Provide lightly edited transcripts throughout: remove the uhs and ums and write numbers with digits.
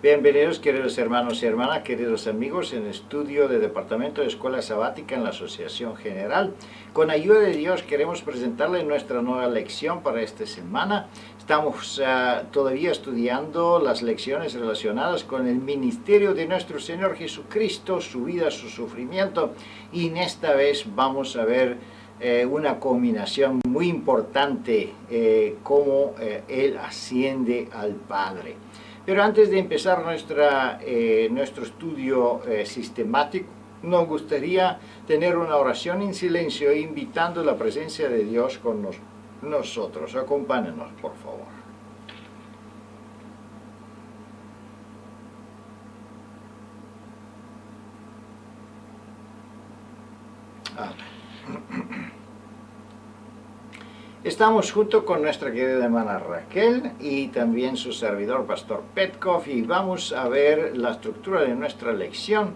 Bienvenidos, queridos hermanos y hermanas, queridos amigos, en estudio de Departamento de Escuela Sabática en la Asociación General. Con ayuda de Dios queremos presentarles nuestra nueva lección para esta semana. Estamos todavía estudiando las lecciones relacionadas con el ministerio de nuestro Señor Jesucristo, su vida, su sufrimiento, y en esta vez vamos a ver una combinación muy importante, cómo Él asciende al Padre. Pero antes de empezar nuestro estudio sistemático, nos gustaría tener una oración en silencio, invitando la presencia de Dios con nosotros. Acompáñenos, por favor. Estamos junto con nuestra querida hermana Raquel y también su servidor, Pastor Petkov, y vamos a ver la estructura de nuestra lección.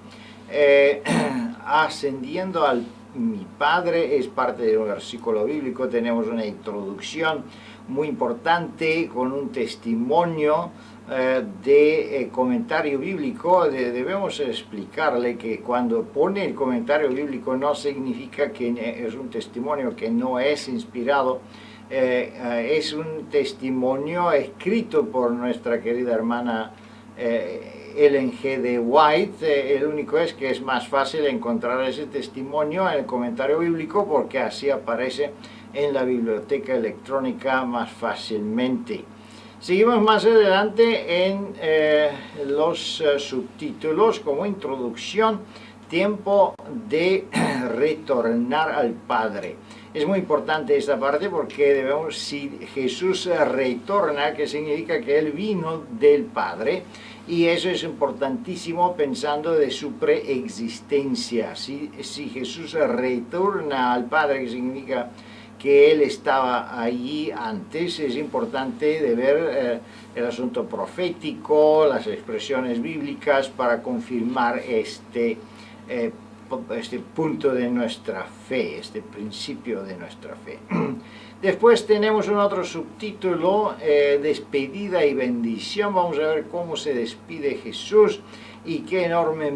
Ascendiendo al mi Padre es parte de un versículo bíblico. Tenemos una introducción muy importante con un testimonio de comentario bíblico. Debemos explicarle que cuando pone el comentario bíblico no significa que es un testimonio que no es inspirado. Es un testimonio escrito por nuestra querida hermana Ellen G. de White. El único es que es más fácil encontrar ese testimonio en el comentario bíblico porque así aparece en la biblioteca electrónica más fácilmente. Seguimos más adelante en los subtítulos como introducción: tiempo de retornar al Padre. Es muy importante esta parte porque si Jesús retorna, que significa que Él vino del Padre, y eso es importantísimo pensando de su preexistencia. Si Jesús retorna al Padre, que significa que Él estaba allí antes, es importante de ver el asunto profético, las expresiones bíblicas para confirmar este punto de nuestra fe, este principio de nuestra fe. Después tenemos un otro subtítulo, despedida y bendición. Vamos a ver cómo se despide Jesús y qué enorme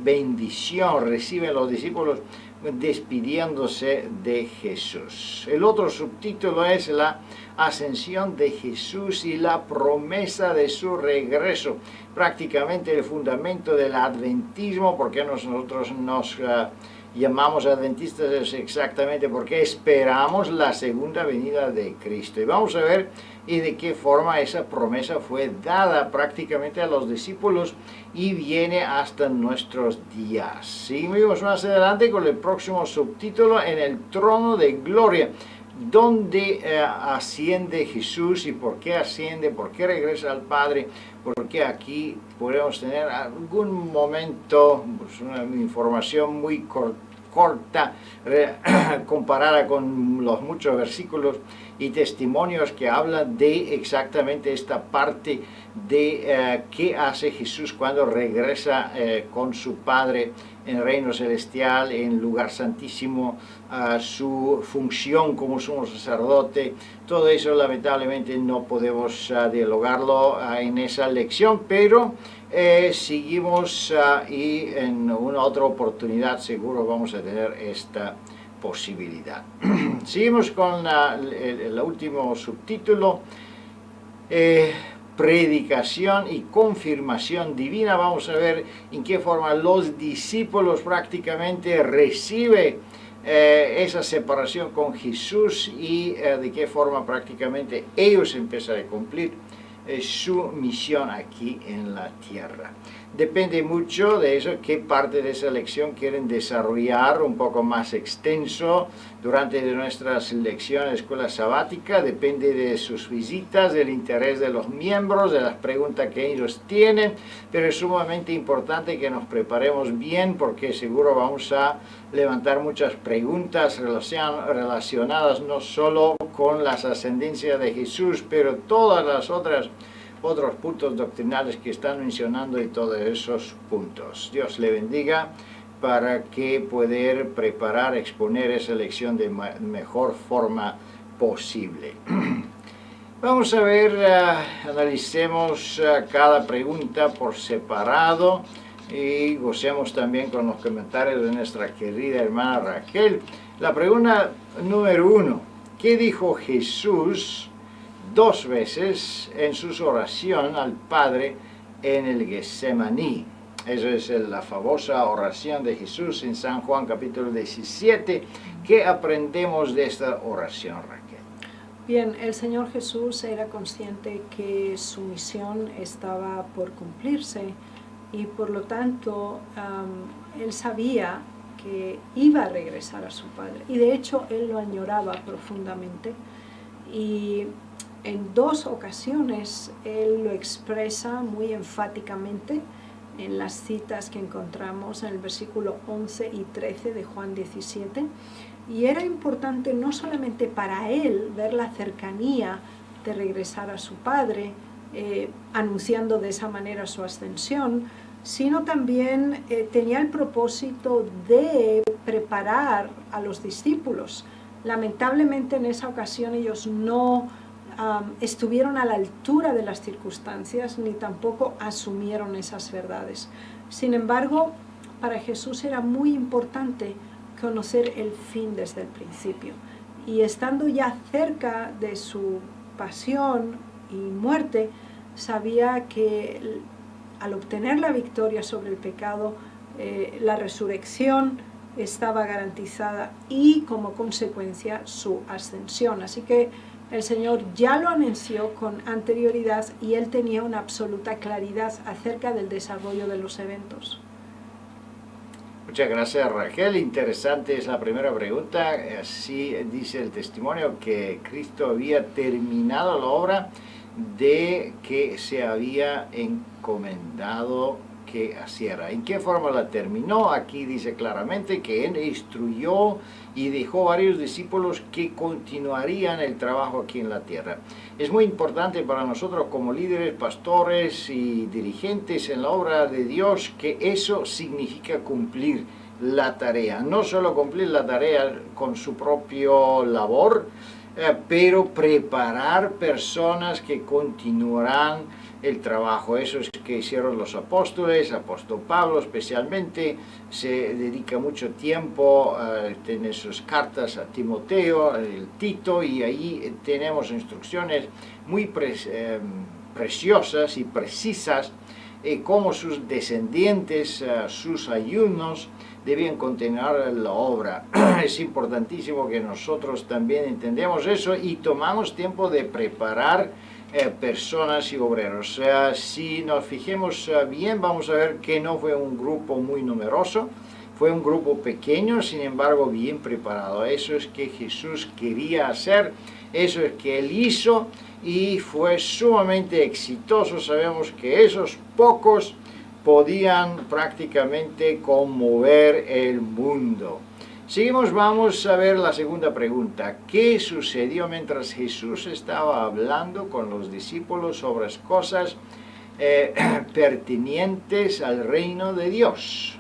bendición reciben los discípulos despidiéndose de Jesús. El otro subtítulo es la ascensión de Jesús y la promesa de su regreso. Prácticamente el fundamento del adventismo, porque nosotros nos llamamos adventistas, es exactamente porque esperamos la segunda venida de Cristo. Y vamos a ver de qué forma esa promesa fue dada prácticamente a los discípulos y viene hasta nuestros días. Seguimos más adelante con el próximo subtítulo: en el trono de gloria, donde asciende Jesús y por qué asciende, por qué regresa al Padre, porque aquí podemos tener algún momento, pues, una información muy corta comparada con los muchos versículos y testimonios que hablan de exactamente esta parte de qué hace Jesús cuando regresa con su Padre en el reino celestial, en lugar santísimo, su función como sumo sacerdote. Todo eso lamentablemente no podemos dialogarlo en esa lección, pero seguimos y en una otra oportunidad seguro vamos a tener esta posibilidad. Seguimos con el último subtítulo, predicación y confirmación divina. Vamos a ver en qué forma los discípulos prácticamente reciben esa separación con Jesús y de qué forma prácticamente ellos empiezan a cumplir su misión aquí en la tierra. Depende mucho de eso, qué parte de esa lección quieren desarrollar un poco más extenso durante nuestras lecciones de escuela sabática. Depende de sus visitas, del interés de los miembros, de las preguntas que ellos tienen, pero es sumamente importante que nos preparemos bien porque seguro vamos a levantar muchas preguntas relacionadas no solo con las ascendencias de Jesús, pero todas las otros puntos doctrinales que están mencionando y todos esos puntos. Dios le bendiga para que poder preparar, exponer esa lección de mejor forma posible. Vamos a ver, analicemos cada pregunta por separado y gocemos también con los comentarios de nuestra querida hermana Raquel. La pregunta número 1, ¿qué dijo Jesús 2 veces en su oración al Padre en el Getsemaní? Esa es la famosa oración de Jesús en San Juan capítulo 17. ¿Qué aprendemos de esta oración, Raquel? Bien, el Señor Jesús era consciente que su misión estaba por cumplirse y por lo tanto él sabía que iba a regresar a su Padre, y de hecho él lo añoraba profundamente, y en 2 ocasiones él lo expresa muy enfáticamente en las citas que encontramos en el versículo 11 y 13 de Juan 17, y era importante no solamente para él ver la cercanía de regresar a su Padre, anunciando de esa manera su ascensión, sino también tenía el propósito de preparar a los discípulos. Lamentablemente en esa ocasión ellos no estuvieron a la altura de las circunstancias ni tampoco asumieron esas verdades. Sin embargo, para Jesús era muy importante conocer el fin desde el principio, y estando ya cerca de su pasión y muerte, sabía que al obtener la victoria sobre el pecado, la resurrección estaba garantizada y como consecuencia su ascensión. Así que el Señor ya lo anunció con anterioridad y él tenía una absoluta claridad acerca del desarrollo de los eventos. Muchas gracias, Raquel. Interesante es la primera pregunta. Así dice el testimonio que Cristo había terminado la obra de que se había encomendado que hiciera. ¿En qué forma la terminó? Aquí dice claramente que él instruyó y dejó varios discípulos que continuarían el trabajo aquí en la tierra. Es muy importante para nosotros como líderes, pastores y dirigentes en la obra de Dios que eso significa cumplir la tarea. No solo cumplir la tarea con su propio labor, pero preparar personas que continuarán el trabajo. Eso es que hicieron los apóstoles. Apóstol Pablo especialmente se dedica mucho tiempo en sus cartas a Timoteo, el Tito, y ahí tenemos instrucciones muy preciosas y precisas cómo sus descendientes, sus alumnos deben continuar la obra. Es importantísimo que nosotros también entendamos eso y tomamos tiempo de preparar personas y obreros. Si nos fijemos bien, vamos a ver que no fue un grupo muy numeroso, fue un grupo pequeño, sin embargo bien preparado. Eso es que Jesús quería hacer, eso es que él hizo y fue sumamente exitoso. Sabemos que esos pocos podían prácticamente conmover el mundo. Seguimos, vamos a ver la segunda pregunta. ¿Qué sucedió mientras Jesús estaba hablando con los discípulos sobre las cosas pertinentes al reino de Dios?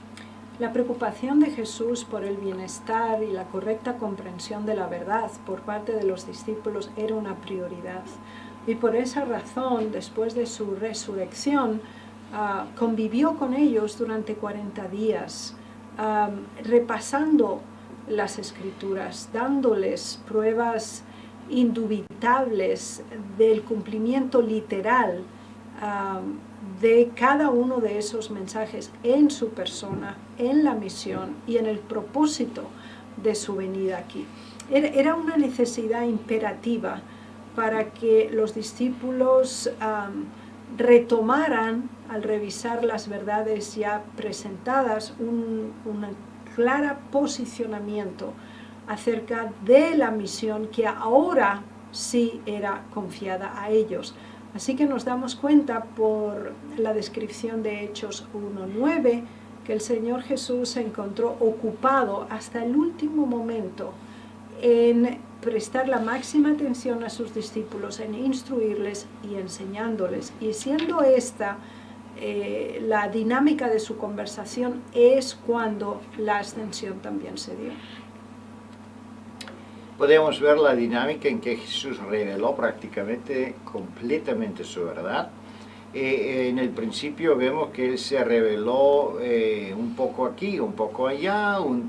La preocupación de Jesús por el bienestar y la correcta comprensión de la verdad por parte de los discípulos era una prioridad. Y por esa razón, después de su resurrección, convivió con ellos durante 40 días, repasando las Escrituras, dándoles pruebas indubitables del cumplimiento literal de cada uno de esos mensajes en su persona, en la misión y en el propósito de su venida aquí. Era una necesidad imperativa para que los discípulos retomaran, al revisar las verdades ya presentadas, un claro posicionamiento acerca de la misión que ahora sí era confiada a ellos. Así que nos damos cuenta por la descripción de Hechos 1:9 que el Señor Jesús se encontró ocupado hasta el último momento en prestar la máxima atención a sus discípulos, en instruirles y enseñándoles. Y siendo esta la dinámica de su conversación, es cuando la ascensión también se dio. podemos ver la dinámica en que Jesús reveló prácticamente completamente su verdad. En el principio vemos que Él se reveló un poco aquí, un poco allá, un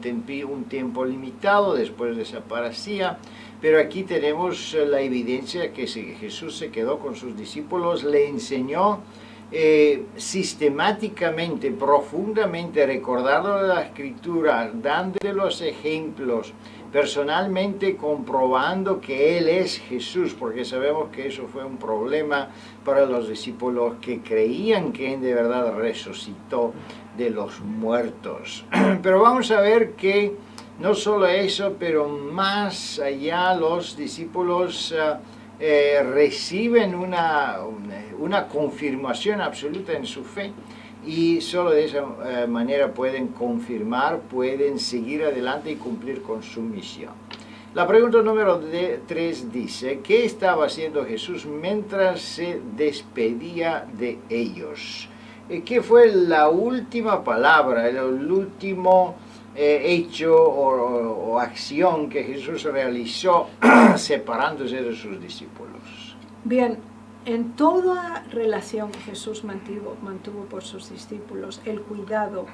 tiempo limitado, después desaparecía. Pero aquí tenemos la evidencia que Jesús se quedó con sus discípulos, le enseñó sistemáticamente, profundamente, recordando la Escritura, dándole los ejemplos, personalmente comprobando que Él es Jesús, porque sabemos que eso fue un problema para los discípulos que creían que Él de verdad resucitó de los muertos. Pero vamos a ver que no solo eso, pero más allá los discípulos reciben una confirmación absoluta en su fe, y solo de esa manera pueden confirmar, pueden seguir adelante y cumplir con su misión. La pregunta número 3 dice, ¿qué estaba haciendo Jesús mientras se despedía de ellos? ¿Qué fue la última palabra, el último hecho o acción que Jesús realizó separándose de sus discípulos? Bien, en toda relación que Jesús mantuvo por sus discípulos, el cuidado,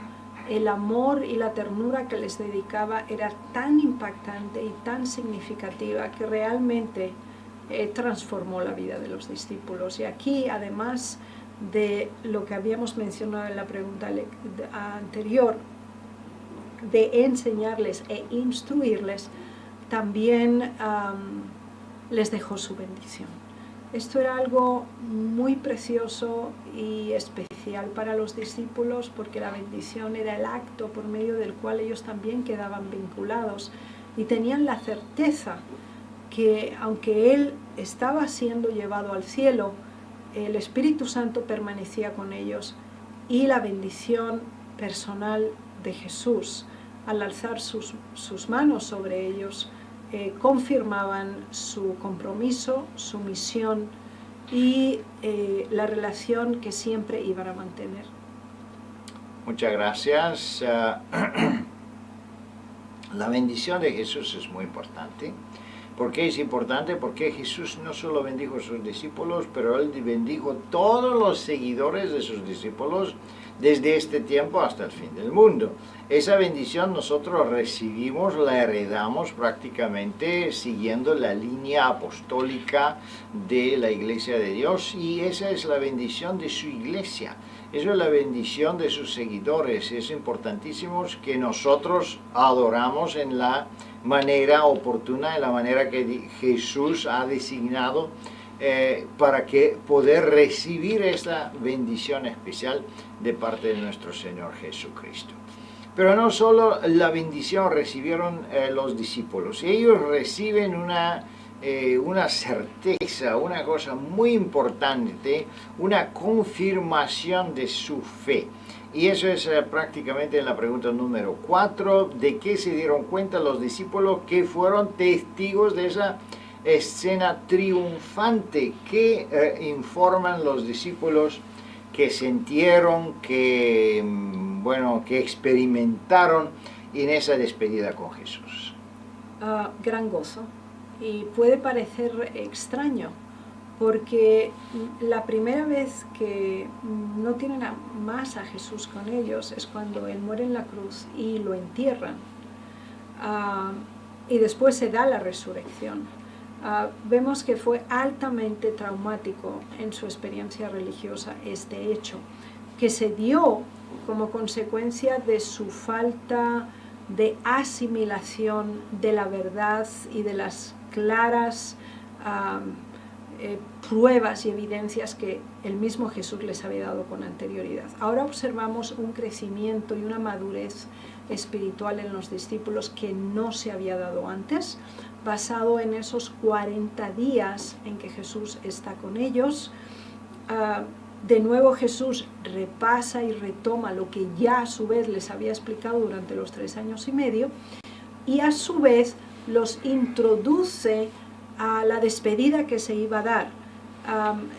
el amor y la ternura que les dedicaba era tan impactante y tan significativa que realmente transformó la vida de los discípulos. Y aquí, además de lo que habíamos mencionado en la pregunta anterior, de enseñarles e instruirles, también les dejó su bendición. Esto era algo muy precioso y especial para los discípulos, porque la bendición era el acto por medio del cual ellos también quedaban vinculados y tenían la certeza que aunque Él estaba siendo llevado al cielo, el Espíritu Santo permanecía con ellos, y la bendición personal de Jesús al alzar sus manos sobre ellos confirmaban su compromiso, su misión y la relación que siempre iban a mantener. Muchas gracias. La bendición de Jesús es muy importante. ¿Por qué es importante? Porque Jesús no solo bendijo a sus discípulos, pero Él bendijo a todos los seguidores de sus discípulos desde este tiempo hasta el fin del mundo. Esa bendición nosotros recibimos, la heredamos prácticamente siguiendo la línea apostólica de la Iglesia de Dios, y esa es la bendición de su iglesia. Eso es la bendición de sus seguidores. Es importantísimo que nosotros adoramos en la manera oportuna, en la manera que Jesús ha designado para que poder recibir esta bendición especial de parte de nuestro Señor Jesucristo. Pero no solo la bendición recibieron los discípulos, ellos reciben una certeza, una cosa muy importante, una confirmación de su fe. Y eso es prácticamente en la pregunta número 4, ¿de qué se dieron cuenta los discípulos que fueron testigos de esa escena triunfante? ¿Qué informan los discípulos que sintieron, que experimentaron en esa despedida con Jesús? Gran gozo. Y puede parecer extraño, porque la primera vez que no tienen más a Jesús con ellos es cuando Él muere en la cruz y lo entierran. Y después se da la resurrección. Vemos que fue altamente traumático en su experiencia religiosa este hecho, que se dio como consecuencia de su falta de asimilación de la verdad y de las claras pruebas y evidencias que el mismo Jesús les había dado con anterioridad. Ahora observamos un crecimiento y una madurez espiritual en los discípulos que no se había dado antes, basado en esos 40 días en que Jesús está con ellos. De nuevo Jesús repasa y retoma lo que ya a su vez les había explicado durante los 3 años y medio, y a su vez los introduce a la despedida que se iba a dar.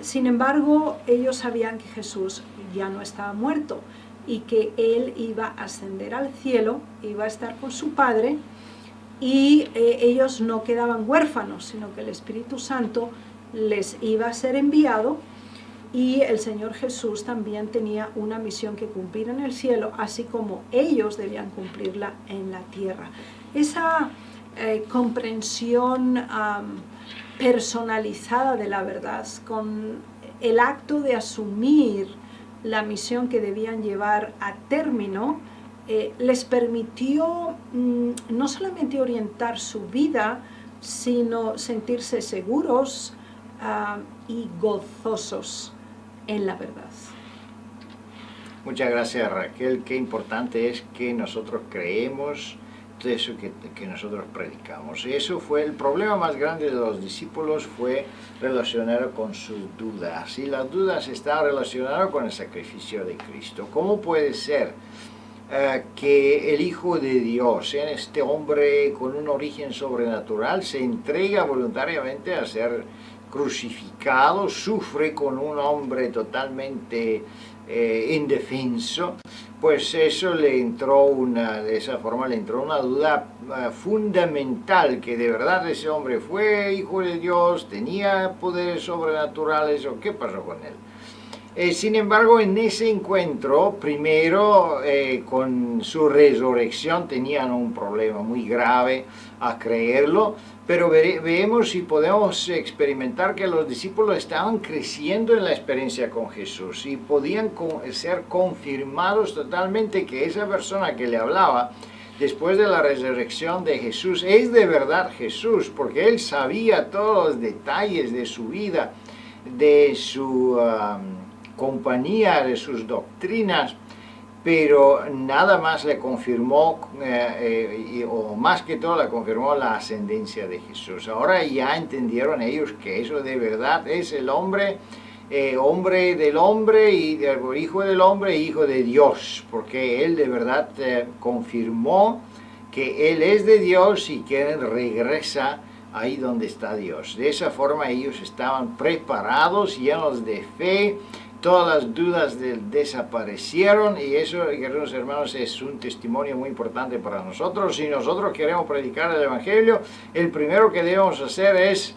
Sin embargo, ellos sabían que Jesús ya no estaba muerto y que Él iba a ascender al cielo, iba a estar con su Padre, y ellos no quedaban huérfanos, sino que el Espíritu Santo les iba a ser enviado, y el Señor Jesús también tenía una misión que cumplir en el cielo, así como ellos debían cumplirla en la tierra. Esa comprensión personalizada de la verdad, con el acto de asumir la misión que debían llevar a término, les permitió no solamente orientar su vida, sino sentirse seguros y gozosos en la verdad. Muchas gracias, Raquel. Qué importante es que nosotros creemos de eso que nosotros predicamos. Eso fue el problema más grande de los discípulos, fue relacionado con sus dudas. Y las dudas están relacionadas con el sacrificio de Cristo. ¿Cómo puede ser que el Hijo de Dios, este hombre con un origen sobrenatural, se entrega voluntariamente a ser crucificado, sufre con un hombre totalmente indefenso? Pues eso de esa forma le entró una duda fundamental, que de verdad ese hombre fue hijo de Dios, tenía poderes sobrenaturales, o qué pasó con él. Sin embargo, en ese encuentro, primero con su resurrección tenían un problema muy grave a creerlo, pero vemos y podemos experimentar que los discípulos estaban creciendo en la experiencia con Jesús y podían ser confirmados totalmente que esa persona que le hablaba después de la resurrección de Jesús es de verdad Jesús, porque él sabía todos los detalles de su vida, de su compañía, de sus doctrinas, pero nada más le confirmó, o más que todo le confirmó la ascendencia de Jesús. Ahora ya entendieron ellos que eso de verdad es el hombre, hombre del hombre, y hijo del hombre, hijo de Dios, porque él de verdad confirmó que él es de Dios y que él regresa ahí donde está Dios. De esa forma ellos estaban preparados, llenos de fe. Todas las dudas desaparecieron, y eso, queridos hermanos, es un testimonio muy importante para nosotros. Si nosotros queremos predicar el Evangelio, el primero que debemos hacer es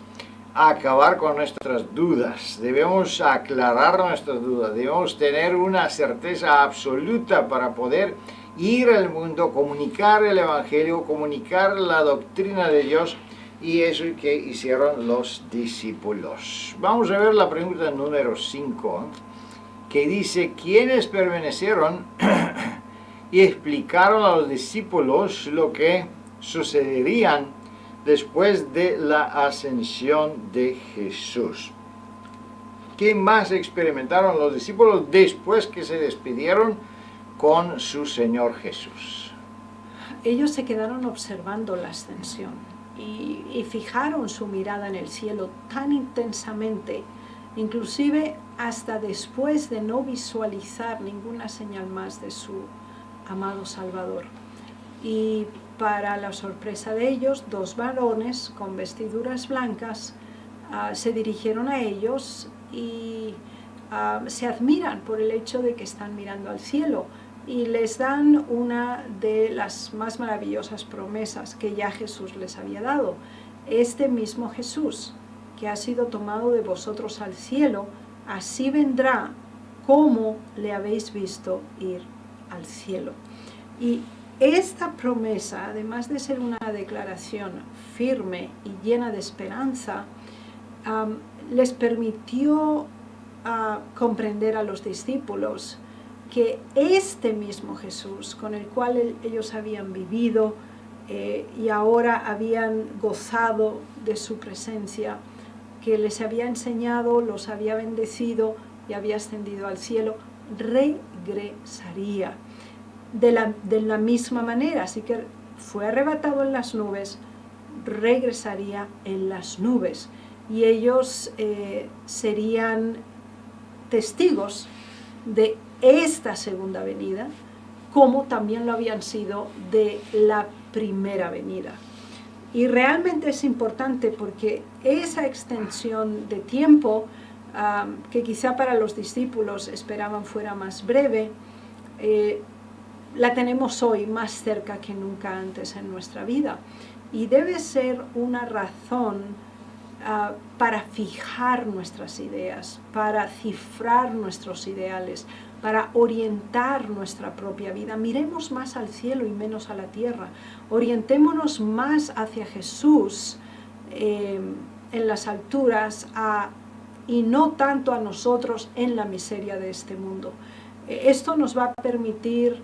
acabar con nuestras dudas. Debemos aclarar nuestras dudas, debemos tener una certeza absoluta para poder ir al mundo, comunicar el Evangelio, comunicar la doctrina de Dios, y eso que hicieron los discípulos. Vamos a ver la pregunta número 5. Que dice: ¿quiénes permanecieron y explicaron a los discípulos lo que sucederían después de la ascensión de Jesús? ¿Qué más experimentaron los discípulos después que se despidieron con su Señor Jesús? Ellos se quedaron observando la ascensión y fijaron su mirada en el cielo tan intensamente, inclusive hasta después de no visualizar ninguna señal más de su amado Salvador. Y para la sorpresa de ellos, 2 varones con vestiduras blancas se dirigieron a ellos y se admiran por el hecho de que están mirando al cielo, y les dan una de las más maravillosas promesas que ya Jesús les había dado. Este mismo Jesús, que ha sido tomado de vosotros al cielo, así vendrá como le habéis visto ir al cielo. Y esta promesa, además de ser una declaración firme y llena de esperanza, les permitió comprender a los discípulos que este mismo Jesús, con el cual ellos habían vivido y ahora habían gozado de su presencia, que les había enseñado, los había bendecido y había ascendido al cielo, regresaría de la misma manera. Así que fue arrebatado en las nubes, regresaría en las nubes, y ellos serían testigos de esta segunda venida, como también lo habían sido de la primera venida. Y realmente es importante porque esa extensión de tiempo, que quizá para los discípulos esperaban fuera más breve, la tenemos hoy más cerca que nunca antes en nuestra vida. y debe ser una razón para fijar nuestras ideas, para cifrar nuestros ideales, para orientar nuestra propia vida. Miremos más al cielo y menos a la tierra. Orientémonos más hacia Jesús en las alturas y no tanto a nosotros en la miseria de este mundo. Esto nos va a permitir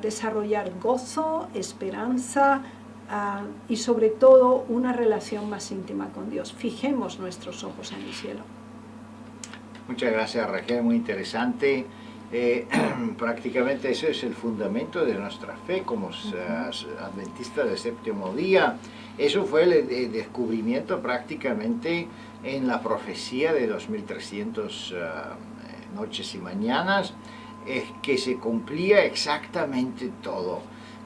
desarrollar gozo, esperanza, y sobre todo una relación más íntima con Dios. Fijemos nuestros ojos en el cielo. Muchas gracias, Raquel, muy interesante. Prácticamente eso es el fundamento de nuestra fe como adventistas del séptimo día. Eso fue el descubrimiento prácticamente en la profecía de 2300 noches y mañanas, que se cumplía exactamente todo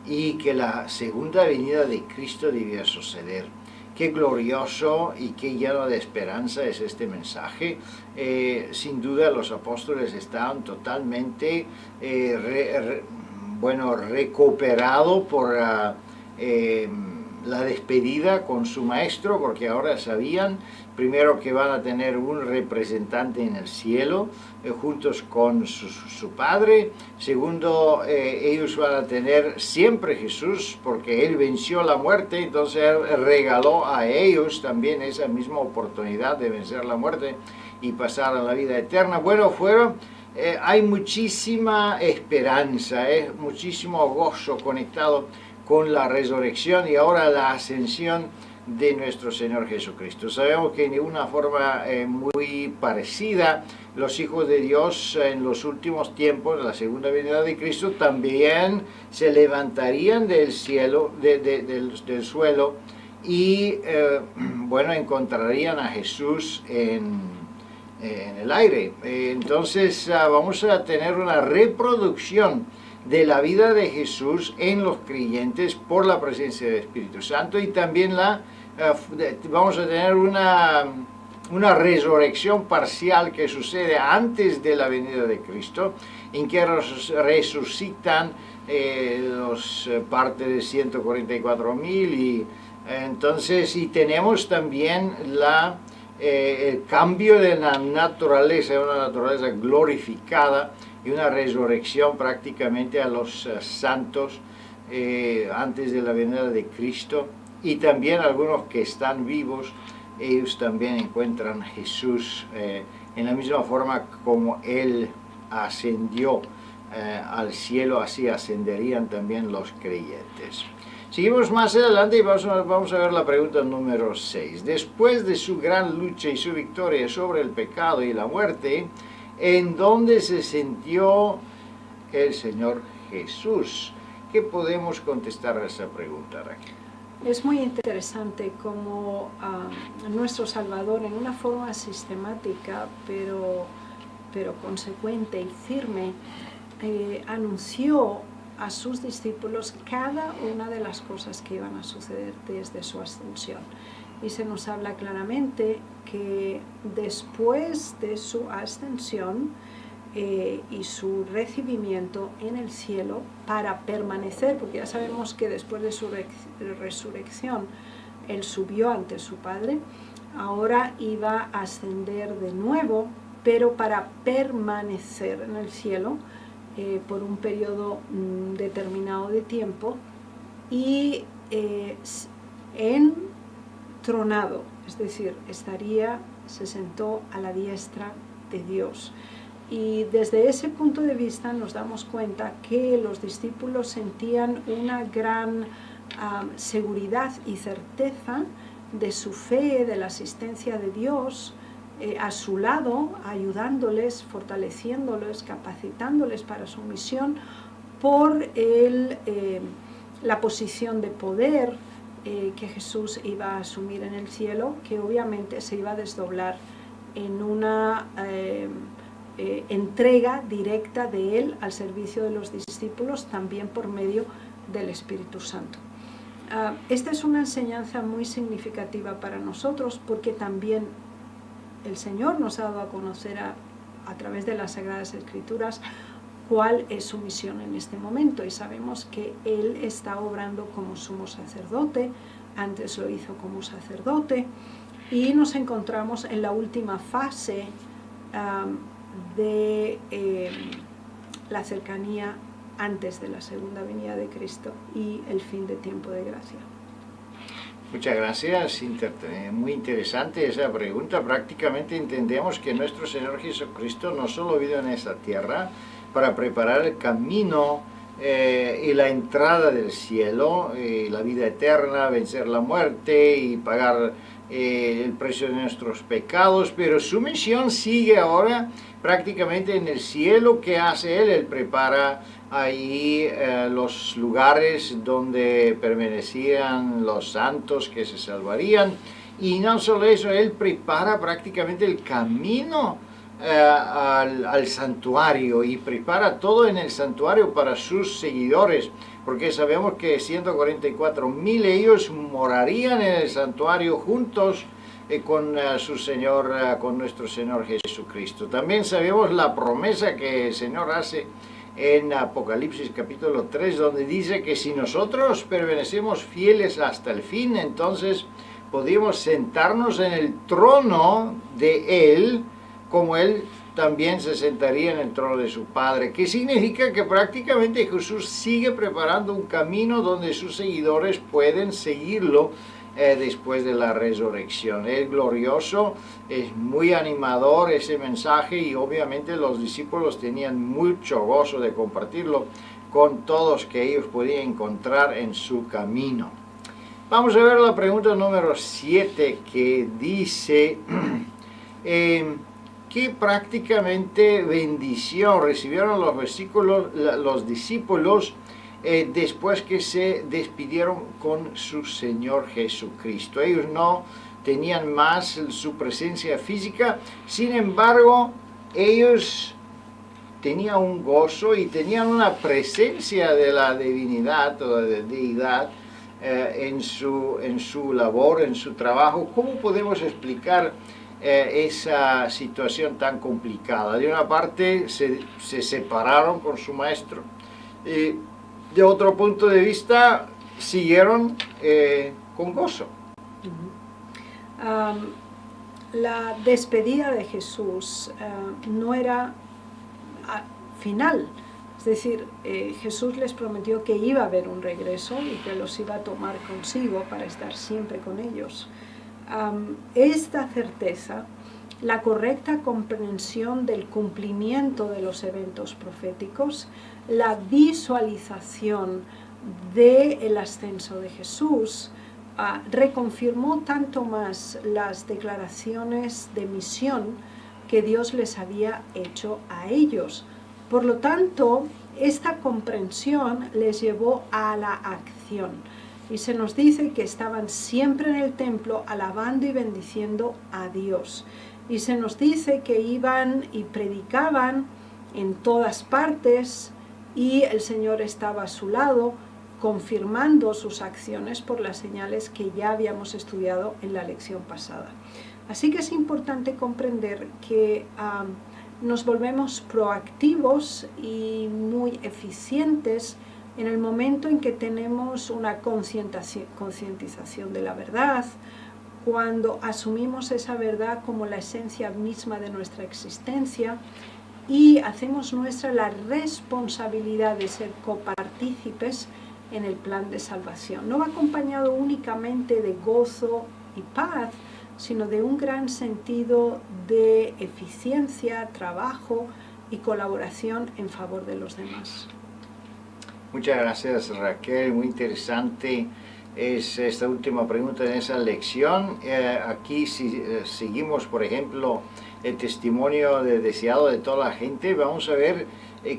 y que la segunda venida de Cristo debía suceder. Qué glorioso y qué lleno de esperanza es este mensaje. Sin duda los apóstoles estaban totalmente recuperados por la despedida con su maestro, porque ahora sabían primero que van a tener un representante en el cielo juntos con su Padre. Segundo, ellos van a tener siempre Jesús, porque Él venció la muerte, entonces Él regaló a ellos también esa misma oportunidad de vencer la muerte y pasar a la vida eterna. Bueno, hay muchísima esperanza, muchísimo gozo conectado con la resurrección y ahora la ascensión de nuestro Señor Jesucristo. Sabemos que de una forma muy parecida, los hijos de Dios en los últimos tiempos, la segunda venida de Cristo, también se levantarían del cielo, del suelo y encontrarían a Jesús en el aire. Entonces vamos a tener una reproducción de la vida de Jesús en los creyentes por la presencia del Espíritu Santo, y también vamos a tener una resurrección parcial que sucede antes de la venida de Cristo, en que resucitan parte de 144,000 y entonces tenemos también el cambio de la naturaleza, una naturaleza glorificada y una resurrección prácticamente a los santos antes de la venida de Cristo, y también algunos que están vivos, ellos también encuentran a Jesús en la misma forma como Él ascendió al cielo, así ascenderían también los creyentes. Seguimos más adelante y vamos a ver la pregunta número 6. Después de su gran lucha y su victoria sobre el pecado y la muerte, ¿en dónde se sintió el Señor Jesús? ¿Qué podemos contestar a esa pregunta, Raquel? Es muy interesante cómo nuestro Salvador, en una forma sistemática, pero consecuente y firme, anunció a sus discípulos cada una de las cosas que iban a suceder desde su ascensión. Y se nos habla claramente que después de su ascensión y su recibimiento en el cielo para permanecer, porque ya sabemos que después de su resurrección Él subió ante su Padre, ahora iba a ascender de nuevo, pero para permanecer en el cielo por un periodo determinado de tiempo y entronado, es decir, se sentó a la diestra de Dios. Y desde ese punto de vista nos damos cuenta que los discípulos sentían una gran seguridad y certeza de su fe, de la asistencia de Dios a su lado, ayudándoles, fortaleciéndoles, capacitándoles para su misión por la posición de poder que Jesús iba a asumir en el cielo, que obviamente se iba a desdoblar en una entrega directa de Él al servicio de los discípulos, también por medio del Espíritu Santo. Esta es una enseñanza muy significativa para nosotros, porque también el Señor nos ha dado a conocer a través de las Sagradas Escrituras cuál es su misión en este momento, y sabemos que Él está obrando como sumo sacerdote, antes lo hizo como sacerdote, y nos encontramos en la última fase de la cercanía antes de la segunda venida de Cristo y el fin de tiempo de gracia. Muchas gracias, muy interesante esa pregunta. Prácticamente entendemos que nuestro Señor Jesucristo no solo vino en esta tierra para preparar el camino y la entrada del cielo, la vida eterna, vencer la muerte y pagar el precio de nuestros pecados, pero su misión sigue ahora prácticamente en el cielo. ¿Qué hace Él? Él prepara ahí los lugares donde permanecían los santos que se salvarían, y no solo eso, Él prepara prácticamente el camino al santuario, y prepara todo en el santuario para sus seguidores, porque sabemos que 144,000 ellos morarían en el santuario juntos con su Señor, con nuestro Señor Jesucristo. También sabemos la promesa que el Señor hace en Apocalipsis capítulo 3, donde dice que si nosotros permanecemos fieles hasta el fin, entonces podemos sentarnos en el trono de Él, como Él también se sentaría en el trono de su Padre, que significa que prácticamente Jesús sigue preparando un camino donde sus seguidores pueden seguirlo después de la resurrección. Es glorioso, es muy animador ese mensaje, y obviamente los discípulos tenían mucho gozo de compartirlo con todos que ellos podían encontrar en su camino. Vamos a ver la pregunta número 7, que dice ¿qué prácticamente bendición recibieron los discípulos después que se despidieron con su Señor Jesucristo? Ellos no tenían más su presencia física, sin embargo, ellos tenían un gozo y tenían una presencia de la divinidad o de la deidad en su labor, en su trabajo. ¿Cómo podemos explicar esa situación tan complicada? De una parte se separaron con su maestro, de otro punto de vista siguieron con gozo. La despedida de Jesús no era final, es decir, Jesús les prometió que iba a haber un regreso y que los iba a tomar consigo para estar siempre con ellos. Esta certeza, la correcta comprensión del cumplimiento de los eventos proféticos, la visualización del ascenso de Jesús, reconfirmó tanto más las declaraciones de misión que Dios les había hecho a ellos. Por lo tanto, esta comprensión les llevó a la acción. Y se nos dice que estaban siempre en el templo alabando y bendiciendo a Dios. Y se nos dice que iban y predicaban en todas partes, y el Señor estaba a su lado, confirmando sus acciones por las señales que ya habíamos estudiado en la lección pasada. Así que es importante comprender que nos volvemos proactivos y muy eficientes en el momento en que tenemos una concientización de la verdad, cuando asumimos esa verdad como la esencia misma de nuestra existencia y hacemos nuestra la responsabilidad de ser copartícipes en el plan de salvación. No va acompañado únicamente de gozo y paz, sino de un gran sentido de eficiencia, trabajo y colaboración en favor de los demás. Muchas gracias, Raquel, muy interesante es esta última pregunta en esa lección. Aquí si seguimos, por ejemplo, el testimonio deseado de toda la gente, vamos a ver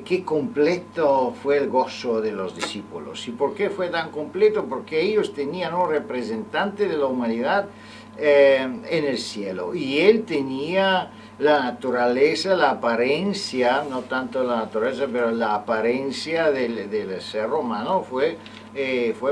qué completo fue el gozo de los discípulos. ¿Y por qué fue tan completo? Porque ellos tenían un representante de la humanidad en el cielo, y él tenía la naturaleza, la apariencia, no tanto la naturaleza, pero la apariencia del ser humano fue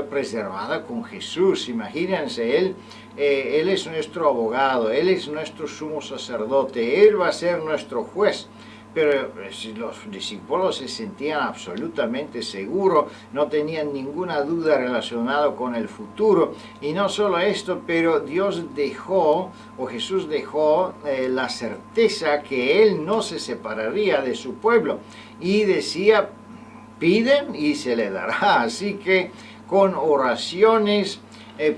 preservada con Jesús. Imagínense, Él es nuestro abogado, Él es nuestro sumo sacerdote, Él va a ser nuestro juez Pero los discípulos se sentían absolutamente seguros, no tenían ninguna duda relacionada con el futuro. Y no solo esto, pero Dios dejó, o Jesús dejó la certeza que Él no se separaría de su pueblo. Y decía, piden y se le dará. Así que con oraciones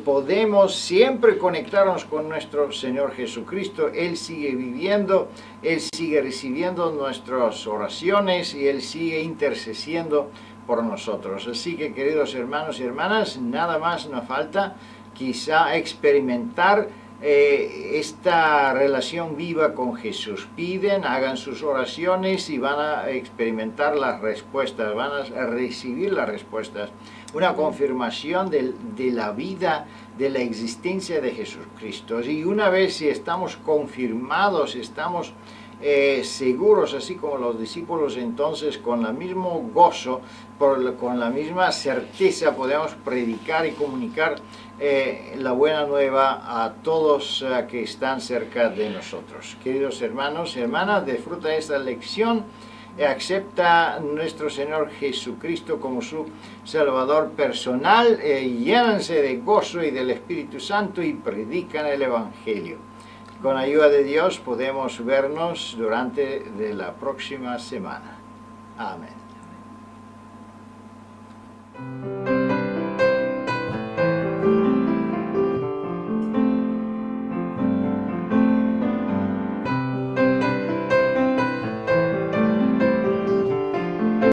podemos siempre conectarnos con nuestro Señor Jesucristo. Él sigue viviendo, Él sigue recibiendo nuestras oraciones y Él sigue intercediendo por nosotros. Así que, queridos hermanos y hermanas, nada más nos falta quizá experimentar esta relación viva con Jesús. Piden, hagan sus oraciones y van a experimentar las respuestas, van a recibir las respuestas. Una confirmación de la vida, de la existencia de Jesucristo. Y una vez si estamos confirmados, estamos seguros, así como los discípulos, entonces con el mismo gozo, con la misma certeza podemos predicar y comunicar la buena nueva a todos que están cerca de nosotros. Queridos hermanos y hermanas, disfruta esta lección. Acepta nuestro Señor Jesucristo como su Salvador personal, llénense de gozo y del Espíritu Santo y predican el Evangelio. Con ayuda de Dios podemos vernos durante la próxima semana. Amén.